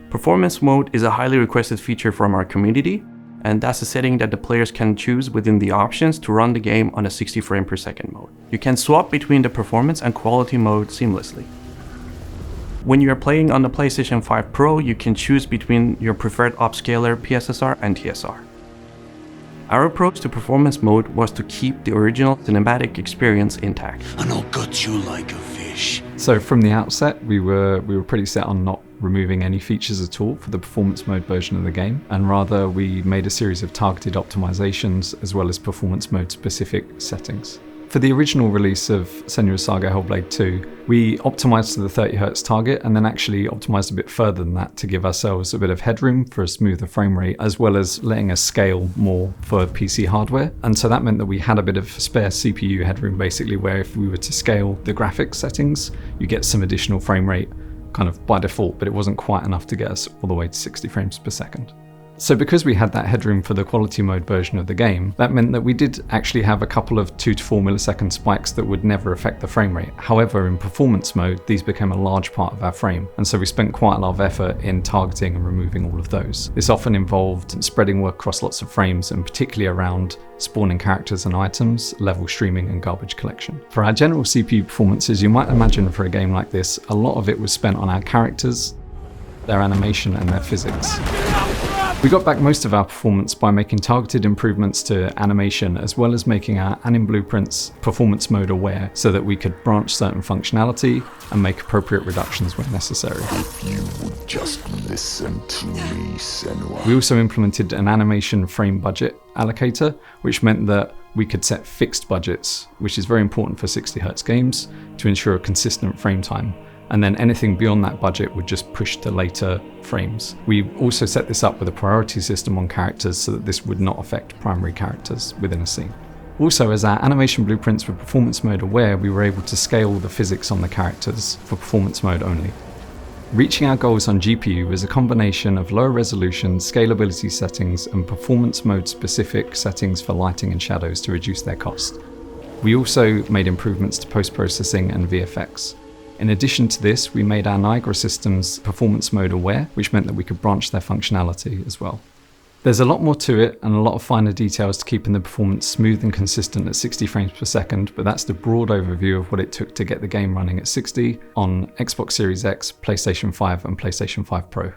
Performance mode is a highly requested feature from our community, and that's a setting that the players can choose within the options to run the game on a 60 frame per second mode. You can swap between the performance and quality mode seamlessly. When you are playing on the PlayStation 5 Pro, you can choose between your preferred upscaler PSSR and TSR. Our approach to performance mode was to keep the original cinematic experience intact. And I'll gut you like a fish. So from the outset, we were pretty set on not removing any features at all for the performance mode version of the game, and rather we made a series of targeted optimizations as well as performance mode specific settings. For the original release of Senua Saga Hellblade 2, we optimized to the 30Hz target and then actually optimized a bit further than that to give ourselves a bit of headroom for a smoother frame rate, as well as letting us scale more for PC hardware. And so that meant that we had a bit of spare CPU headroom, basically, where if we were to scale the graphics settings, you get some additional frame rate kind of by default, but it wasn't quite enough to get us all the way to 60 frames per second. So because we had that headroom for the quality mode version of the game, that meant that we did actually have a couple of 2 to 4 millisecond spikes that would never affect the frame rate. However, in performance mode, these became a large part of our frame, and so we spent quite a lot of effort in targeting and removing all of those. This often involved spreading work across lots of frames, and particularly around spawning characters and items, level streaming and garbage collection. For our general CPU performances, you might imagine for a game like this, a lot of it was spent on our characters, their animation and their physics. We got back most of our performance by making targeted improvements to animation, as well as making our anim blueprints performance mode aware so that we could branch certain functionality and make appropriate reductions when necessary. If you would just listen to me, Senua. We also implemented an animation frame budget allocator, which meant that we could set fixed budgets, which is very important for 60Hz games, to ensure a consistent frame time. And then anything beyond that budget would just push to later frames. We also set this up with a priority system on characters so that this would not affect primary characters within a scene. Also, as our animation blueprints were performance mode aware, we were able to scale the physics on the characters for performance mode only. Reaching our goals on GPU was a combination of lower resolution, scalability settings, and performance mode specific settings for lighting and shadows to reduce their cost. We also made improvements to post-processing and VFX. In addition to this, we made our Niagara systems performance mode aware, which meant that we could branch their functionality as well. There's a lot more to it and a lot of finer details to keeping the performance smooth and consistent at 60 frames per second, but that's the broad overview of what it took to get the game running at 60 on Xbox Series X, PlayStation 5 and PlayStation 5 Pro.